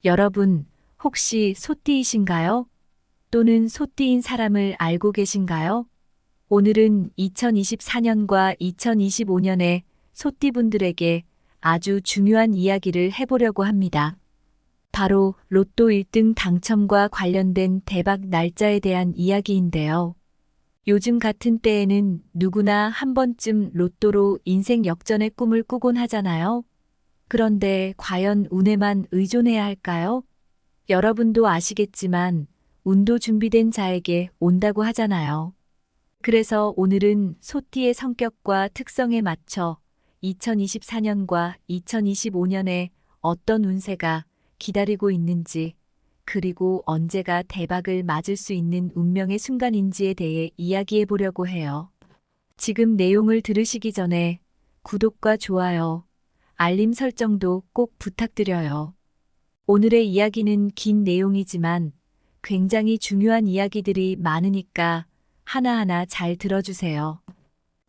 여러분, 혹시 소띠이신가요? 또는 소띠인 사람을 알고 계신가요? 오늘은 2024년과 2025년의 소띠분들에게 아주 중요한 이야기를 해보려고 합니다. 바로 로또 1등 당첨과 관련된 대박 날짜에 대한 이야기인데요. 요즘 같은 때에는 누구나 한 번쯤 로또로 인생 역전의 꿈을 꾸곤 하잖아요. 그런데 과연 운에만 의존해야 할까요? 여러분도 아시겠지만 운도 준비된 자에게 온다고 하잖아요. 그래서 오늘은 소띠의 성격과 특성에 맞춰 2024년과 2025년에 어떤 운세가 기다리고 있는지, 그리고 언제가 대박을 맞을 수 있는 운명의 순간인지에 대해 이야기해 보려고 해요. 지금 내용을 들으시기 전에 구독과 좋아요, 알림 설정도 꼭 부탁드려요. 오늘의 이야기는 긴 내용이지만 굉장히 중요한 이야기들이 많으니까 하나하나 잘 들어주세요.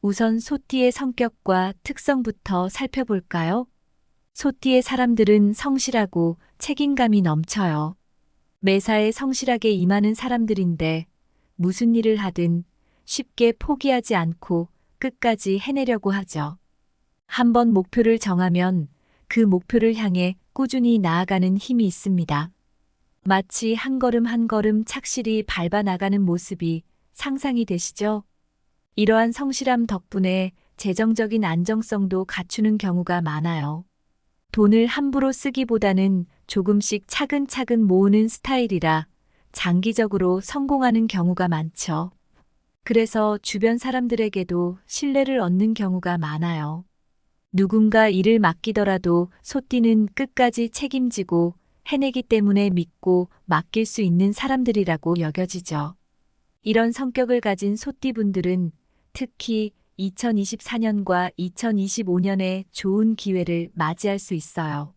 우선 소띠의 성격과 특성부터 살펴볼까요? 소띠의 사람들은 성실하고 책임감이 넘쳐요. 매사에 성실하게 임하는 사람들인데 무슨 일을 하든 쉽게 포기하지 않고 끝까지 해내려고 하죠. 한번 목표를 정하면 그 목표를 향해 꾸준히 나아가는 힘이 있습니다. 마치 한 걸음 한 걸음 착실히 밟아 나가는 모습이 상상이 되시죠? 이러한 성실함 덕분에 재정적인 안정성도 갖추는 경우가 많아요. 돈을 함부로 쓰기보다는 조금씩 차근차근 모으는 스타일이라 장기적으로 성공하는 경우가 많죠. 그래서 주변 사람들에게도 신뢰를 얻는 경우가 많아요. 누군가 일을 맡기더라도 소띠는 끝까지 책임지고 해내기 때문에 믿고 맡길 수 있는 사람들이라고 여겨지죠. 이런 성격을 가진 소띠분들은 특히 2024년과 2025년에 좋은 기회를 맞이할 수 있어요.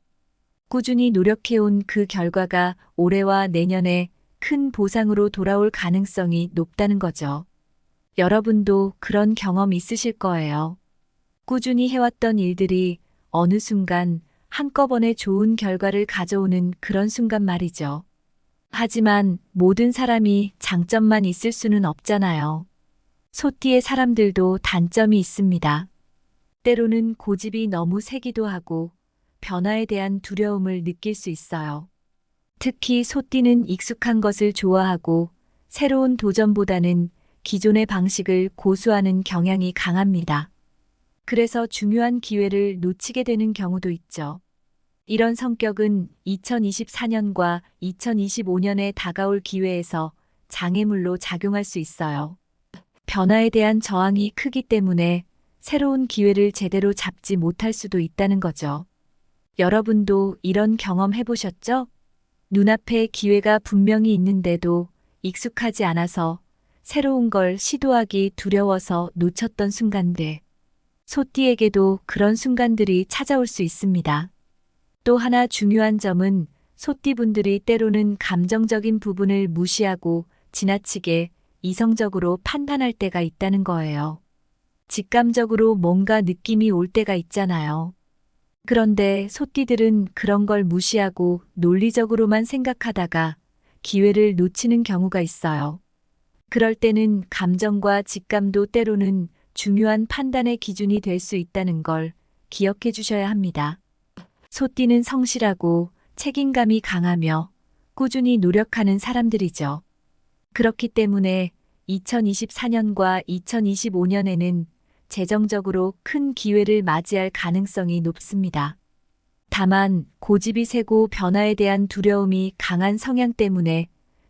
꾸준히 노력해온 그 결과가 올해와 내년에 큰 보상으로 돌아올 가능성이 높다는 거죠. 여러분도 그런 경험 있으실 거예요. 꾸준히 해왔던 일들이 어느 순간 한꺼번에 좋은 결과를 가져오는 그런 순간 말이죠. 하지만 모든 사람이 장점만 있을 수는 없잖아요. 소띠의 사람들도 단점이 있습니다. 때로는 고집이 너무 세기도 하고 변화에 대한 두려움을 느낄 수 있어요. 특히 소띠는 익숙한 것을 좋아하고 새로운 도전보다는 기존의 방식을 고수하는 경향이 강합니다. 그래서 중요한 기회를 놓치게 되는 경우도 있죠. 이런 성격은 2024년과 2025년에 다가올 기회에서 장애물로 작용할 수 있어요. 변화에 대한 저항이 크기 때문에 새로운 기회를 제대로 잡지 못할 수도 있다는 거죠. 여러분도 이런 경험 해보셨죠? 눈앞에 기회가 분명히 있는데도 익숙하지 않아서 새로운 걸 시도하기 두려워서 놓쳤던 순간들. 소띠에게도 그런 순간들이 찾아올 수 있습니다. 또 하나 중요한 점은 소띠분들이 때로는 감정적인 부분을 무시하고 지나치게 이성적으로 판단할 때가 있다는 거예요. 직감적으로 뭔가 느낌이 올 때가 있잖아요. 그런데 소띠들은 그런 걸 무시하고 논리적으로만 생각하다가 기회를 놓치는 경우가 있어요. 그럴 때는 감정과 직감도 때로는 중요한 판단의 기준이 될 수 있다는 걸 기억해 주셔야 합니다. 소띠는 성실하고 책임감이 강하며 꾸준히 노력하는 사람들이죠. 그렇기 때문에 2024년과 2025년에는 재정적으로 큰 기회를 맞이할 가능성이 높습니다. 다만 고집이 세고 변화에 대한 두려움이 강한 성향 때문에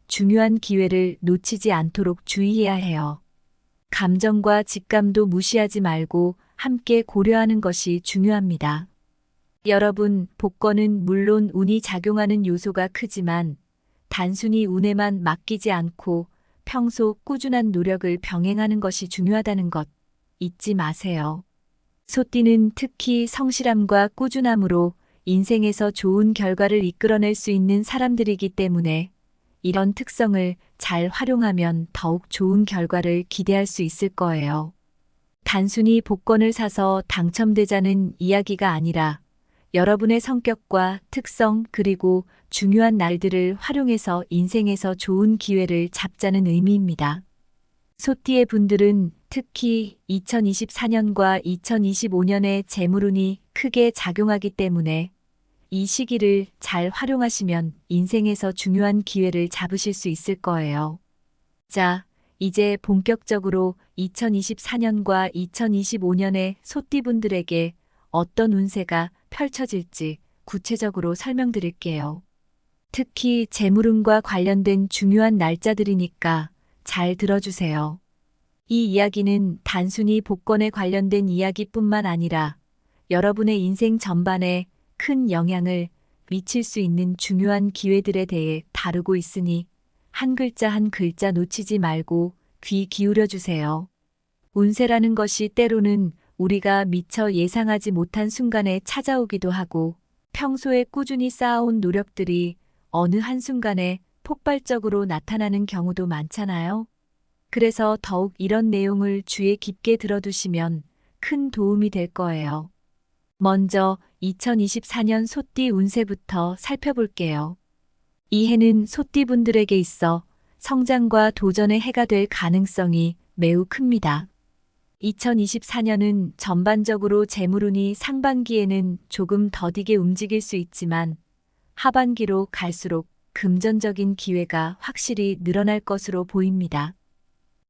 중요한 기회를 놓치지 않도록 주의해야 해요. 감정과 직감도 무시하지 말고 함께 고려하는 것이 중요합니다. 여러분, 복권은 물론 운이 작용하는 요소가 크지만 단순히 운에만 맡기지 않고 평소 꾸준한 노력을 병행하는 것이 중요하다는 것 잊지 마세요. 소띠는 특히 성실함과 꾸준함으로 인생에서 좋은 결과를 이끌어낼 수 있는 사람들이기 때문에 이런 특성을 잘 활용하면 더욱 좋은 결과를 기대할 수 있을 거예요. 단순히 복권을 사서 당첨되자는 이야기가 아니라 여러분의 성격과 특성 그리고 중요한 날들을 활용해서 인생에서 좋은 기회를 잡자는 의미입니다. 소띠의 분들은 특히 2024년과 2025년에 재물운이 크게 작용하기 때문에 이 시기를 잘 활용하시면 인생에서 중요한 기회를 잡으실 수 있을 거예요. 자, 이제 본격적으로 2024년과 2025년의 소띠분들에게 어떤 운세가 펼쳐질지 구체적으로 설명드릴게요. 특히 재물운과 관련된 중요한 날짜들이니까 잘 들어주세요. 이 이야기는 단순히 복권에 관련된 이야기뿐만 아니라 여러분의 인생 전반에 큰 영향을 미칠 수 있는 중요한 기회들에 대해 다루고 있으니 한 글자 한 글자 놓치지 말고 귀 기울여 주세요. 운세라는 것이 때로는 우리가 미처 예상하지 못한 순간에 찾아오기도 하고 평소에 꾸준히 쌓아온 노력들이 어느 한순간에 폭발적으로 나타나는 경우도 많잖아요. 그래서 더욱 이런 내용을 주의 깊게 들어두시면 큰 도움이 될 거예요. 먼저 2024년 소띠 운세부터 살펴볼게요. 이 해는 소띠분들에게 있어 성장과 도전의 해가 될 가능성이 매우 큽니다. 2024년은 전반적으로 재물운이 상반기에는 조금 더디게 움직일 수 있지만 하반기로 갈수록 금전적인 기회가 확실히 늘어날 것으로 보입니다.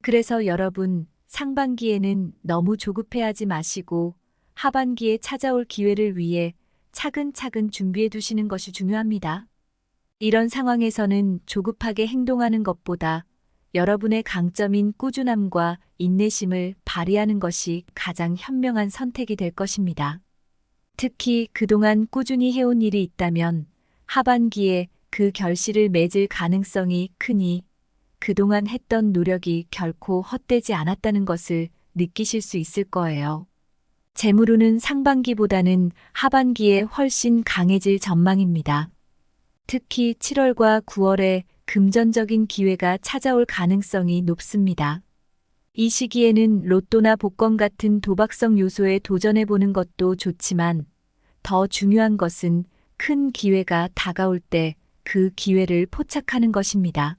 그래서 여러분, 상반기에는 너무 조급해하지 마시고 하반기에 찾아올 기회를 위해 차근차근 준비해 두시는 것이 중요합니다. 이런 상황에서는 조급하게 행동하는 것보다 여러분의 강점인 꾸준함과 인내심을 발휘하는 것이 가장 현명한 선택이 될 것입니다. 특히 그동안 꾸준히 해온 일이 있다면 하반기에 그 결실을 맺을 가능성이 크니 그동안 했던 노력이 결코 헛되지 않았다는 것을 느끼실 수 있을 거예요. 재물운은 상반기보다는 하반기에 훨씬 강해질 전망입니다. 특히 7월과 9월에 금전적인 기회가 찾아올 가능성이 높습니다. 이 시기에는 로또나 복권 같은 도박성 요소에 도전해보는 것도 좋지만 더 중요한 것은 큰 기회가 다가올 때 그 기회를 포착하는 것입니다.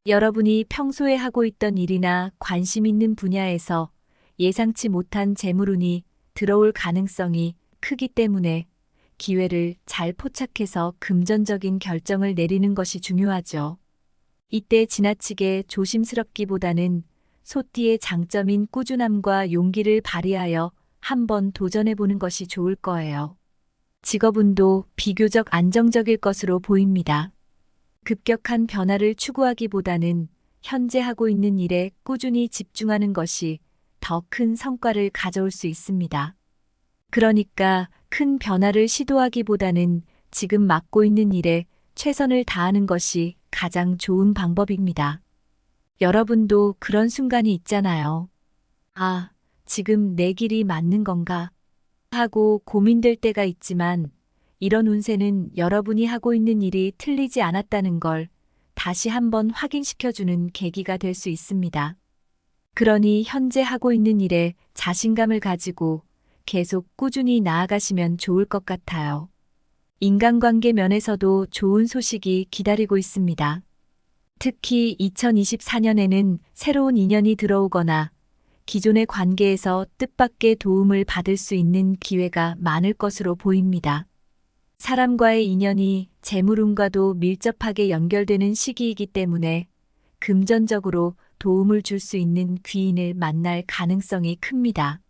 여러분이 평소에 하고 있던 일이나 관심 있는 분야에서 예상치 못한 재물운이 들어올 가능성이 크기 때문에 기회를 잘 포착해서 금전적인 결정을 내리는 것이 중요하죠. 이때 지나치게 조심스럽기보다는 소띠의 장점인 꾸준함과 용기를 발휘하여 한번 도전해보는 것이 좋을 거예요. 직업운도 비교적 안정적일 것으로 보입니다. 급격한 변화를 추구하기보다는 현재 하고 있는 일에 꾸준히 집중하는 것이 더 큰 성과를 가져올 수 있습니다. 그러니까 큰 변화를 시도하기보다는 지금 맡고 있는 일에 최선을 다하는 것이 가장 좋은 방법입니다. 여러분도 그런 순간이 있잖아요. 아, 지금 내 길이 맞는 건가? 하고 고민될 때가 있지만 이런 운세는 여러분이 하고 있는 일이 틀리지 않았다는 걸 다시 한번 확인시켜주는 계기가 될 수 있습니다. 그러니 현재 하고 있는 일에 자신감을 가지고 계속 꾸준히 나아가시면 좋을 것 같아요. 인간관계 면에서도 좋은 소식이 기다리고 있습니다. 특히 2024년에는 새로운 인연이 들어오거나 기존의 관계에서 뜻밖의 도움을 받을 수 있는 기회가 많을 것으로 보입니다. 사람과의 인연이 재물운과도 밀접하게 연결되는 시기이기 때문에 금전적으로 도움을 줄 수 있는 귀인을 만날 가능성이 큽니다.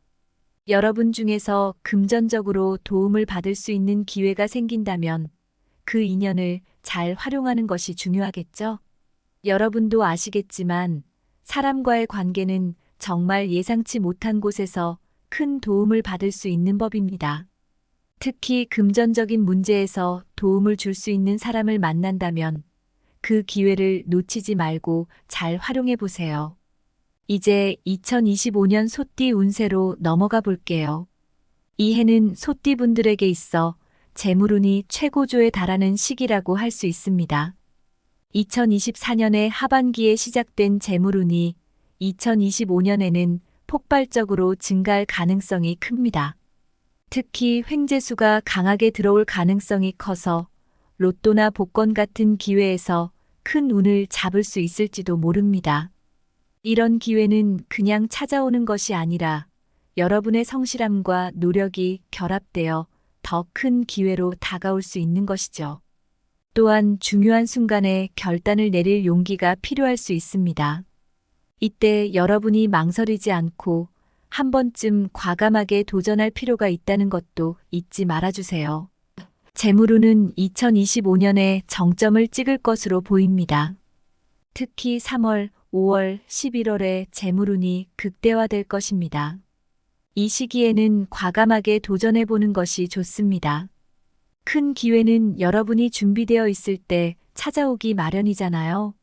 여러분 중에서 금전적으로 도움을 받을 수 있는 기회가 생긴다면 그 인연을 잘 활용하는 것이 중요하겠죠? 여러분도 아시겠지만 사람과의 관계는 정말 예상치 못한 곳에서 큰 도움을 받을 수 있는 법입니다. 특히 금전적인 문제에서 도움을 줄 수 있는 사람을 만난다면 그 기회를 놓치지 말고 잘 활용해 보세요. 이제 2025년 소띠 운세로 넘어가 볼게요. 이 해는 소띠 분들에게 있어 재물운이 최고조에 달하는 시기라고 할 수 있습니다. 2024년의 하반기에 시작된 재물운이 2025년에는 폭발적으로 증가할 가능성이 큽니다. 특히 횡재수가 강하게 들어올 가능성이 커서 로또나 복권 같은 기회에서 큰 운을 잡을 수 있을지도 모릅니다. 이런 기회는 그냥 찾아오는 것이 아니라 여러분의 성실함과 노력이 결합되어 더 큰 기회로 다가올 수 있는 것이죠. 또한 중요한 순간에 결단을 내릴 용기가 필요할 수 있습니다. 이때 여러분이 망설이지 않고 한 번쯤 과감하게 도전할 필요가 있다는 것도 잊지 말아주세요. 재물운은 2025년에 정점을 찍을 것으로 보입니다. 특히 3월, 5월, 11월에 재물운이 극대화될 것입니다. 이 시기에는 과감하게 도전해보는 것이 좋습니다. 큰 기회는 여러분이 준비되어 있을 때 찾아오기 마련이잖아요.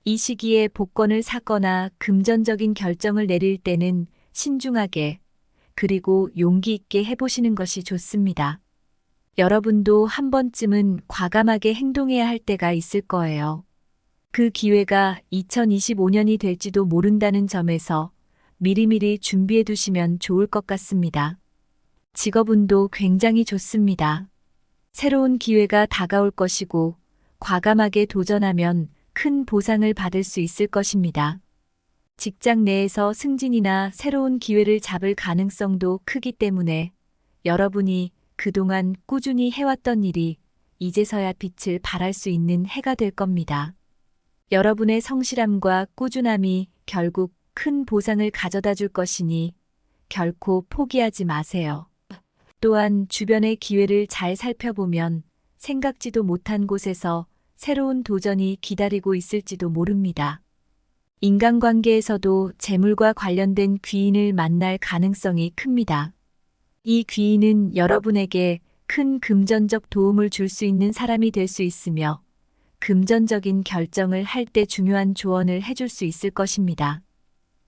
이 시기에 복권을 사거나 금전적인 결정을 내릴 때는 신중하게 그리고 용기 있게 해보시는 것이 좋습니다. 여러분도 한 번쯤은 과감하게 행동해야 할 때가 있을 거예요. 그 기회가 2025년이 될지도 모른다는 점에서 미리미리 준비해 두시면 좋을 것 같습니다. 직업운도 굉장히 좋습니다. 새로운 기회가 다가올 것이고 과감하게 도전하면 큰 보상을 받을 수 있을 것입니다. 직장 내에서 승진이나 새로운 기회를 잡을 가능성도 크기 때문에 여러분이 그동안 꾸준히 해왔던 일이 이제서야 빛을 발할 수 있는 해가 될 겁니다. 여러분의 성실함과 꾸준함이 결국 큰 보상을 가져다 줄 것이니 결코 포기하지 마세요. 또한 주변의 기회를 잘 살펴보면 생각지도 못한 곳에서 새로운 도전이 기다리고 있을지도 모릅니다. 인간관계에서도 재물과 관련된 귀인을 만날 가능성이 큽니다. 이 귀인은 여러분에게 큰 금전적 도움을 줄 수 있는 사람이 될 수 있으며 금전적인 결정을 할 때 중요한 조언을 해줄 수 있을 것입니다.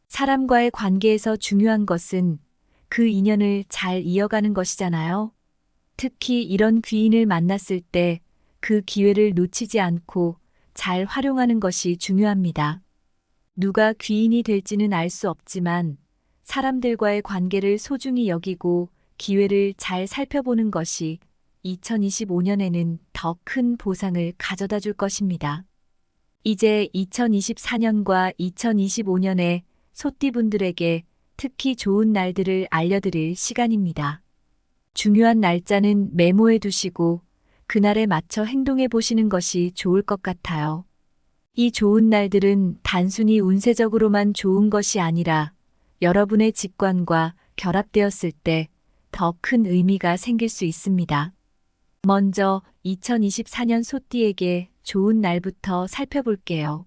사람과의 관계에서 중요한 것은 그 인연을 잘 이어가는 것이잖아요. 특히 이런 귀인을 만났을 때 그 기회를 놓치지 않고 잘 활용하는 것이 중요합니다. 누가 귀인이 될지는 알 수 없지만 사람들과의 관계를 소중히 여기고 기회를 잘 살펴보는 것이 2025년에는 더 큰 보상을 가져다 줄 것입니다. 이제 2024년과 2025년에 소띠분들에게 특히 좋은 날들을 알려드릴 시간입니다. 중요한 날짜는 메모해 두시고 그날에 맞춰 행동해 보시는 것이 좋을 것 같아요. 이 좋은 날들은 단순히 운세적으로만 좋은 것이 아니라 여러분의 직관과 결합되었을 때 더 큰 의미가 생길 수 있습니다. 먼저 2024년 소띠에게 좋은 날부터 살펴볼게요.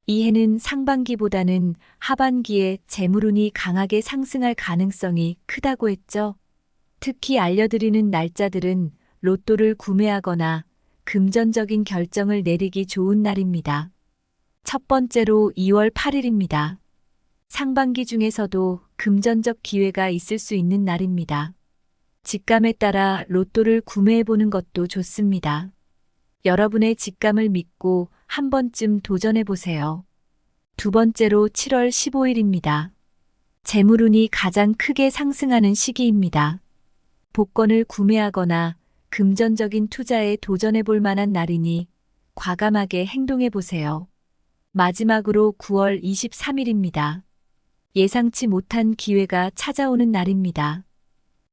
이 해는 상반기보다는 하반기에 재물운이 강하게 상승할 가능성이 크다고 했죠. 특히 알려드리는 날짜들은 로또를 구매하거나 금전적인 결정을 내리기 좋은 날입니다. 첫 번째로 2월 8일입니다. 상반기 중에서도 금전적 기회가 있을 수 있는 날입니다. 직감에 따라 로또를 구매해보는 것도 좋습니다. 여러분의 직감을 믿고 한 번쯤 도전해보세요. 두 번째로 7월 15일입니다. 재물운이 가장 크게 상승하는 시기입니다. 복권을 구매하거나 금전적인 투자에 도전해볼 만한 날이니 과감하게 행동해보세요. 마지막으로 9월 23일입니다. 예상치 못한 기회가 찾아오는 날입니다.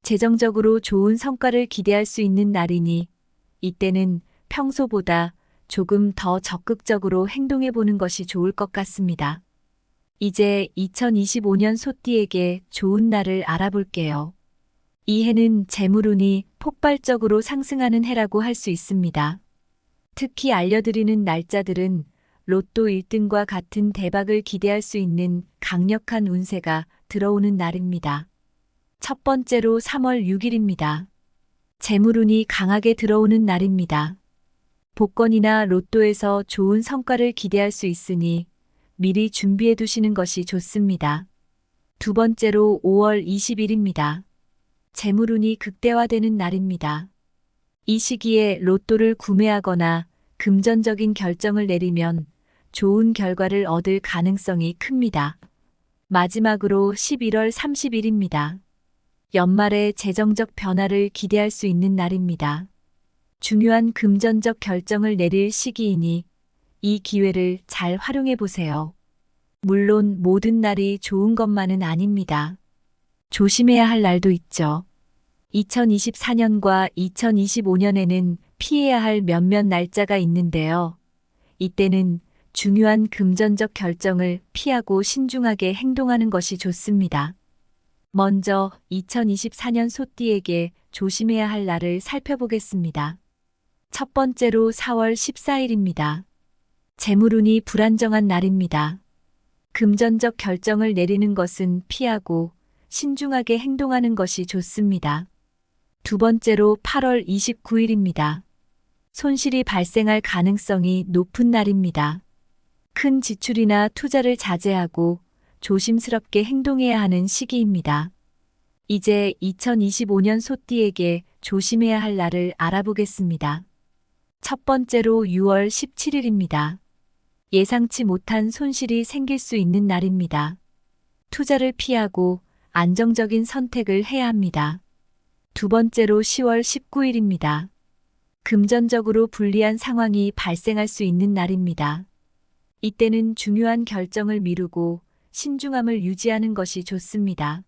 재정적으로 좋은 성과를 기대할 수 있는 날이니 이때는 평소보다 조금 더 적극적으로 행동해보는 것이 좋을 것 같습니다. 이제 2025년 소띠에게 좋은 날을 알아볼게요. 이 해는 재물운이 폭발적으로 상승하는 해라고 할 수 있습니다. 특히 알려드리는 날짜들은 로또 1등과 같은 대박을 기대할 수 있는 강력한 운세가 들어오는 날입니다. 첫 번째로 3월 6일입니다. 재물운이 강하게 들어오는 날입니다. 복권이나 로또에서 좋은 성과를 기대할 수 있으니 미리 준비해 두시는 것이 좋습니다. 두 번째로 5월 20일입니다. 재물운이 극대화되는 날입니다. 이 시기에 로또를 구매하거나 금전적인 결정을 내리면 좋은 결과를 얻을 가능성이 큽니다. 마지막으로 11월 30일입니다. 연말에 재정적 변화를 기대할 수 있는 날입니다. 중요한 금전적 결정을 내릴 시기이니 이 기회를 잘 활용해 보세요. 물론 모든 날이 좋은 것만은 아닙니다. 조심해야 할 날도 있죠. 2024년과 2025년에는 피해야 할 몇몇 날짜가 있는데요. 이때는 중요한 금전적 결정을 피하고 신중하게 행동하는 것이 좋습니다. 먼저 2024년 소띠에게 조심해야 할 날을 살펴보겠습니다. 첫 번째로 4월 14일입니다. 재물운이 불안정한 날입니다. 금전적 결정을 내리는 것은 피하고 신중하게 행동하는 것이 좋습니다. 두 번째로 8월 29일입니다. 손실이 발생할 가능성이 높은 날입니다. 큰 지출이나 투자를 자제하고 조심스럽게 행동해야 하는 시기입니다. 이제 2025년 소띠에게 조심해야 할 날을 알아보겠습니다. 첫 번째로 6월 17일입니다. 예상치 못한 손실이 생길 수 있는 날입니다. 투자를 피하고 안정적인 선택을 해야 합니다. 두 번째로 10월 19일입니다. 금전적으로 불리한 상황이 발생할 수 있는 날입니다. 이때는 중요한 결정을 미루고 신중함을 유지하는 것이 좋습니다.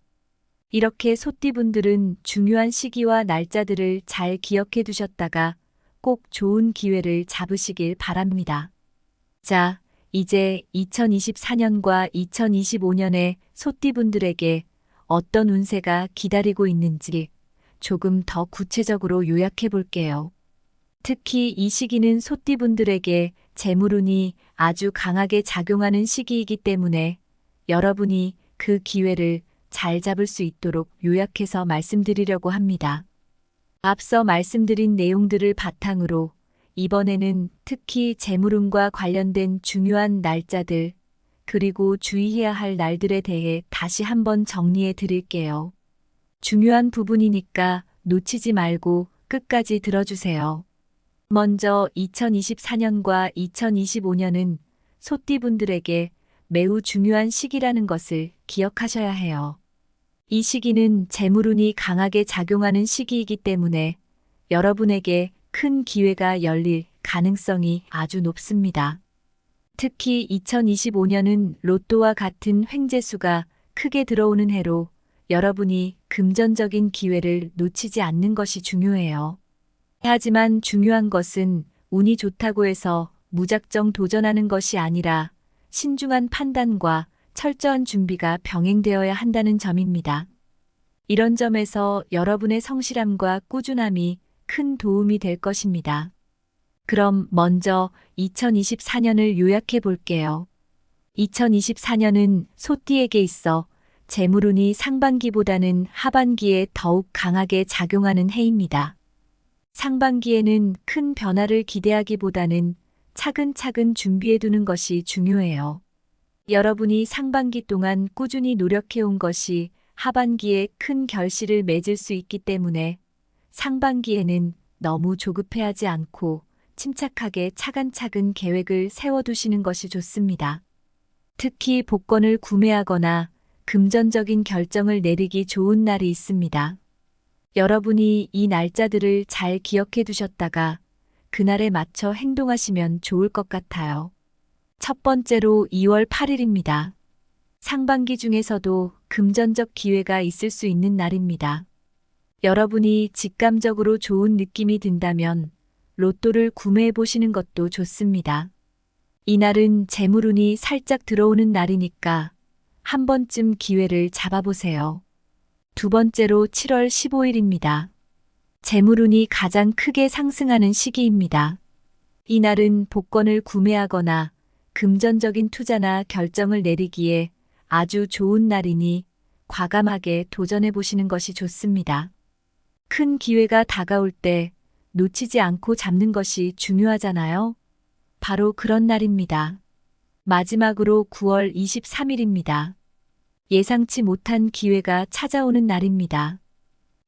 이렇게 소띠분들은 중요한 시기와 날짜들을 잘 기억해 두셨다가 꼭 좋은 기회를 잡으시길 바랍니다. 자, 이제 2024년과 2025년의 소띠분들에게 어떤 운세가 기다리고 있는지 조금 더 구체적으로 요약해 볼게요. 특히 이 시기는 소띠분들에게 재물운이 아주 강하게 작용하는 시기이기 때문에 여러분이 그 기회를 잘 잡을 수 있도록 요약해서 말씀드리려고 합니다. 앞서 말씀드린 내용들을 바탕으로 이번에는 특히 재물운과 관련된 중요한 날짜들, 그리고 주의해야 할 날들에 대해 다시 한번 정리해 드릴게요. 중요한 부분이니까 놓치지 말고 끝까지 들어주세요. 먼저 2024년과 2025년은 소띠분들에게 매우 중요한 시기라는 것을 기억하셔야 해요. 이 시기는 재물운이 강하게 작용하는 시기이기 때문에 여러분에게 큰 기회가 열릴 가능성이 아주 높습니다. 특히 2025년은 로또와 같은 횡재수가 크게 들어오는 해로 여러분이 금전적인 기회를 놓치지 않는 것이 중요해요. 하지만 중요한 것은 운이 좋다고 해서 무작정 도전하는 것이 아니라 신중한 판단과 철저한 준비가 병행되어야 한다는 점입니다. 이런 점에서 여러분의 성실함과 꾸준함이 큰 도움이 될 것입니다. 그럼 먼저 2024년을 요약해 볼게요. 2024년은 소띠에게 있어 재물운이 상반기보다는 하반기에 더욱 강하게 작용하는 해입니다. 상반기에는 큰 변화를 기대하기보다는 차근차근 준비해 두는 것이 중요해요. 여러분이 상반기 동안 꾸준히 노력해온 것이 하반기에 큰 결실을 맺을 수 있기 때문에 상반기에는 너무 조급해하지 않고 침착하게 차근차근 계획을 세워두시는 것이 좋습니다. 특히 복권을 구매하거나 금전적인 결정을 내리기 좋은 날이 있습니다. 여러분이 이 날짜들을 잘 기억해 두셨다가 그날에 맞춰 행동하시면 좋을 것 같아요. 첫 번째로 2월 8일입니다. 상반기 중에서도 금전적 기회가 있을 수 있는 날입니다. 여러분이 직감적으로 좋은 느낌이 든다면 로또를 구매해 보시는 것도 좋습니다. 이날은 재물운이 살짝 들어오는 날이니까 한 번쯤 기회를 잡아보세요. 두 번째로 7월 15일입니다. 재물운이 가장 크게 상승하는 시기입니다. 이날은 복권을 구매하거나 금전적인 투자나 결정을 내리기에 아주 좋은 날이니 과감하게 도전해 보시는 것이 좋습니다. 큰 기회가 다가올 때 놓치지 않고 잡는 것이 중요하잖아요. 바로 그런 날입니다. 마지막으로 9월 23일입니다. 예상치 못한 기회가 찾아오는 날입니다.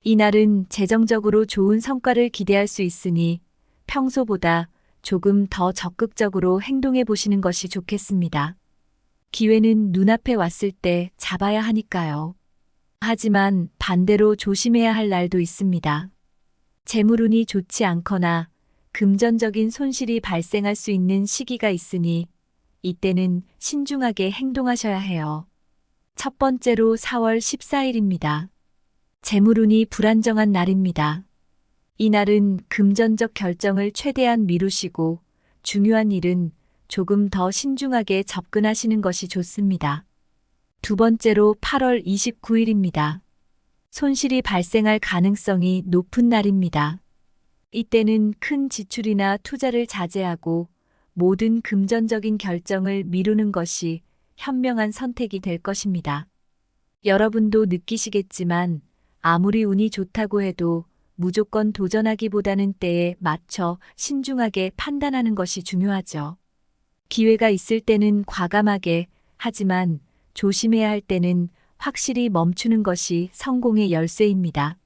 이날은 재정적으로 좋은 성과를 기대할 수 있으니 평소보다 조금 더 적극적으로 행동해 보시는 것이 좋겠습니다. 기회는 눈앞에 왔을 때 잡아야 하니까요. 하지만 반대로 조심해야 할 날도 있습니다. 재물운이 좋지 않거나 금전적인 손실이 발생할 수 있는 시기가 있으니 이때는 신중하게 행동하셔야 해요. 첫 번째로 4월 14일입니다. 재물운이 불안정한 날입니다. 이날은 금전적 결정을 최대한 미루시고 중요한 일은 조금 더 신중하게 접근하시는 것이 좋습니다. 두 번째로 8월 29일입니다. 손실이 발생할 가능성이 높은 날입니다. 이때는 큰 지출이나 투자를 자제하고 모든 금전적인 결정을 미루는 것이 현명한 선택이 될 것입니다. 여러분도 느끼시겠지만 아무리 운이 좋다고 해도 무조건 도전하기보다는 때에 맞춰 신중하게 판단하는 것이 중요하죠. 기회가 있을 때는 과감하게, 하지만 조심해야 할 때는 확실히 멈추는 것이 성공의 열쇠입니다.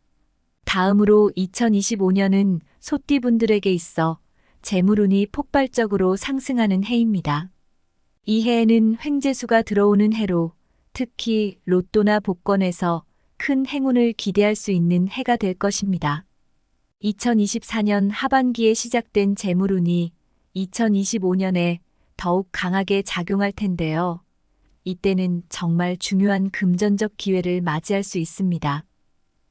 다음으로 2025년은 소띠분들에게 있어 재물운이 폭발적으로 상승하는 해입니다. 이 해에는 횡재수가 들어오는 해로 특히 로또나 복권에서 큰 행운을 기대할 수 있는 해가 될 것입니다. 2024년 하반기에 시작된 재물운이 2025년에 더욱 강하게 작용할 텐데요. 이때는 정말 중요한 금전적 기회를 맞이할 수 있습니다.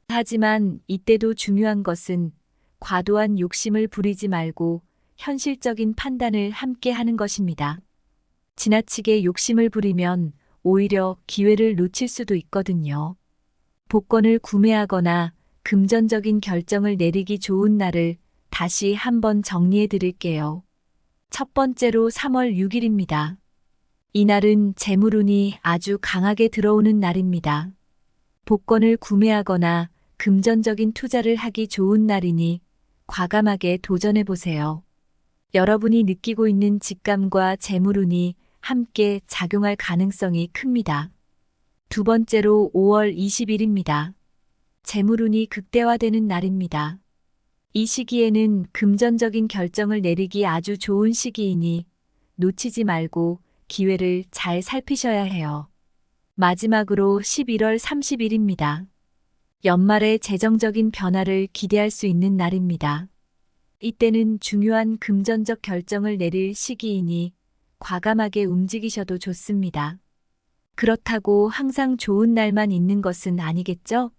하지만 이때도 중요한 것은 과도한 욕심을 부리지 말고 현실적인 판단을 함께 하는 것입니다. 지나치게 욕심을 부리면 오히려 기회를 놓칠 수도 있거든요. 복권을 구매하거나 금전적인 결정을 내리기 좋은 날을 다시 한번 정리해 드릴게요. 첫 번째로 3월 6일입니다. 이날은 재물운이 아주 강하게 들어오는 날입니다. 복권을 구매하거나 금전적인 투자를 하기 좋은 날이니 과감하게 도전해 보세요. 여러분이 느끼고 있는 직감과 재물운이 함께 작용할 가능성이 큽니다. 두 번째로 5월 20일입니다. 재물운이 극대화되는 날입니다. 이 시기에는 금전적인 결정을 내리기 아주 좋은 시기이니 놓치지 말고 기회를 잘 살피셔야 해요. 마지막으로 11월 30일입니다. 연말에 재정적인 변화를 기대할 수 있는 날입니다. 이때는 중요한 금전적 결정을 내릴 시기이니 과감하게 움직이셔도 좋습니다. 그렇다고 항상 좋은 날만 있는 것은 아니겠죠?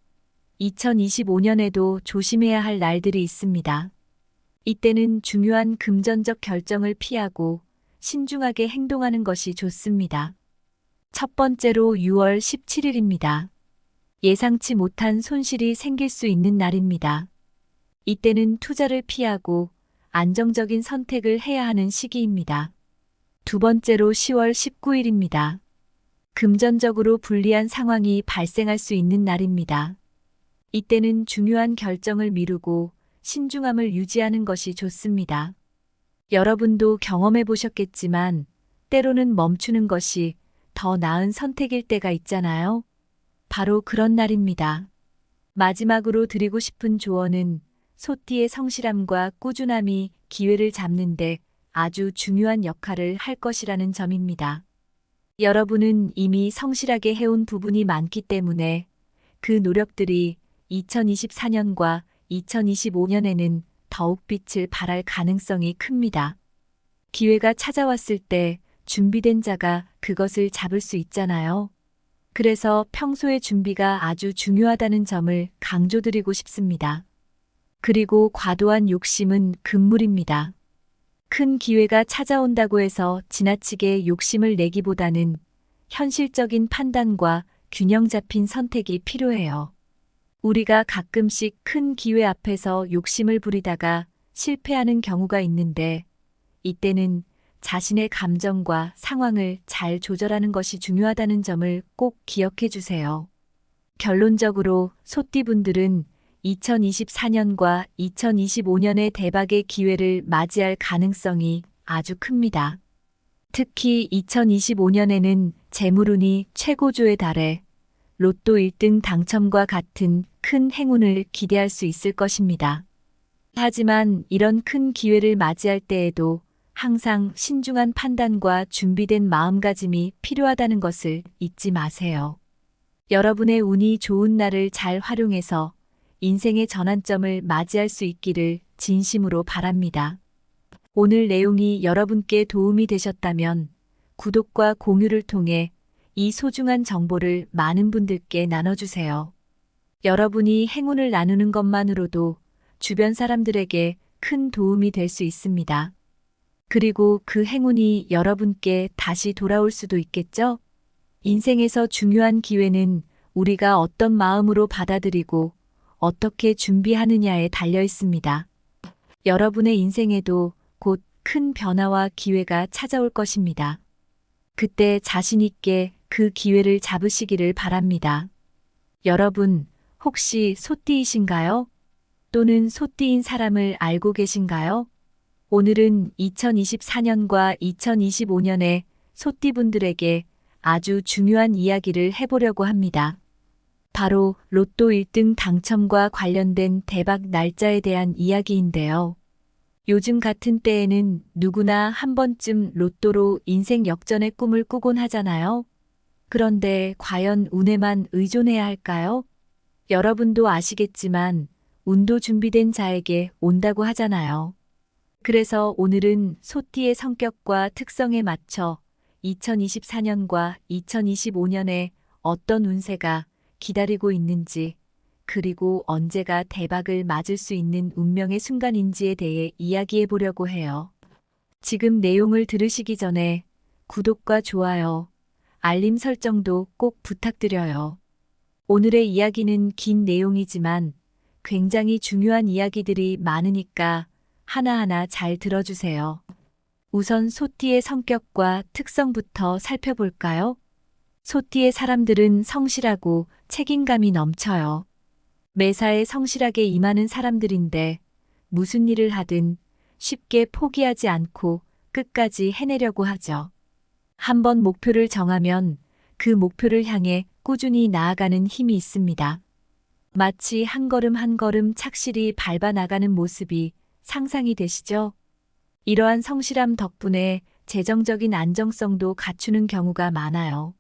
2025년에도 조심해야 할 날들이 있습니다. 이때는 중요한 금전적 결정을 피하고 신중하게 행동하는 것이 좋습니다. 첫 번째로 6월 17일입니다. 예상치 못한 손실이 생길 수 있는 날입니다. 이때는 투자를 피하고 안정적인 선택을 해야 하는 시기입니다. 두 번째로 10월 19일입니다. 금전적으로 불리한 상황이 발생할 수 있는 날입니다. 이때는 중요한 결정을 미루고 신중함을 유지하는 것이 좋습니다. 여러분도 경험해 보셨겠지만 때로는 멈추는 것이 더 나은 선택일 때가 있잖아요. 바로 그런 날입니다. 마지막으로 드리고 싶은 조언은 소띠의 성실함과 꾸준함이 기회를 잡는데 아주 중요한 역할을 할 것이라는 점입니다. 여러분은 이미 성실하게 해온 부분이 많기 때문에 그 노력들이 2024년과 2025년에는 더욱 빛을 발할 가능성이 큽니다. 기회가 찾아왔을 때 준비된 자가 그것을 잡을 수 있잖아요. 그래서 평소의 준비가 아주 중요하다는 점을 강조드리고 싶습니다. 그리고 과도한 욕심은 금물입니다. 큰 기회가 찾아온다고 해서 지나치게 욕심을 내기보다는 현실적인 판단과 균형 잡힌 선택이 필요해요. 우리가 가끔씩 큰 기회 앞에서 욕심을 부리다가 실패하는 경우가 있는데 이때는 자신의 감정과 상황을 잘 조절하는 것이 중요하다는 점을 꼭 기억해 주세요. 결론적으로 소띠분들은 2024년과 2025년의 대박의 기회를 맞이할 가능성이 아주 큽니다. 특히 2025년에는 재물운이 최고조에 달해 로또 1등 당첨과 같은 큰 행운을 기대할 수 있을 것입니다. 하지만 이런 큰 기회를 맞이할 때에도 항상 신중한 판단과 준비된 마음가짐이 필요하다는 것을 잊지 마세요. 여러분의 운이 좋은 날을 잘 활용해서 인생의 전환점을 맞이할 수 있기를 진심으로 바랍니다. 오늘 내용이 여러분께 도움이 되셨다면 구독과 공유를 통해 이 소중한 정보를 많은 분들께 나눠주세요. 여러분이 행운을 나누는 것만으로도 주변 사람들에게 큰 도움이 될 수 있습니다. 그리고 그 행운이 여러분께 다시 돌아올 수도 있겠죠? 인생에서 중요한 기회는 우리가 어떤 마음으로 받아들이고 어떻게 준비하느냐에 달려 있습니다. 여러분의 인생에도 곧 큰 변화와 기회가 찾아올 것입니다. 그때 자신 있게 그 기회를 잡으시기를 바랍니다. 여러분, 혹시 소띠이신가요? 또는 소띠인 사람을 알고 계신가요? 오늘은 2024년과 2025년에 소띠분들에게 아주 중요한 이야기를 해보려고 합니다. 바로 로또 1등 당첨과 관련된 대박 날짜에 대한 이야기인데요. 요즘 같은 때에는 누구나 한 번쯤 로또로 인생 역전의 꿈을 꾸곤 하잖아요. 그런데 과연 운에만 의존해야 할까요? 여러분도 아시겠지만 운도 준비된 자에게 온다고 하잖아요. 그래서 오늘은 소띠의 성격과 특성에 맞춰 2024년과 2025년에 어떤 운세가 기다리고 있는지, 그리고 언제가 대박을 맞을 수 있는 운명의 순간인지에 대해 이야기해 보려고 해요. 지금 내용을 들으시기 전에 구독과 좋아요, 알림 설정도 꼭 부탁드려요. 오늘의 이야기는 긴 내용이지만 굉장히 중요한 이야기들이 많으니까 하나하나 잘 들어주세요. 우선 소띠의 성격과 특성부터 살펴볼까요? 소띠의 사람들은 성실하고 책임감이 넘쳐요. 매사에 성실하게 임하는 사람들인데 무슨 일을 하든 쉽게 포기하지 않고 끝까지 해내려고 하죠. 한번 목표를 정하면 그 목표를 향해 꾸준히 나아가는 힘이 있습니다. 마치 한 걸음 한 걸음 착실히 밟아 나가는 모습이 상상이 되시죠? 이러한 성실함 덕분에 재정적인 안정성도 갖추는 경우가 많아요.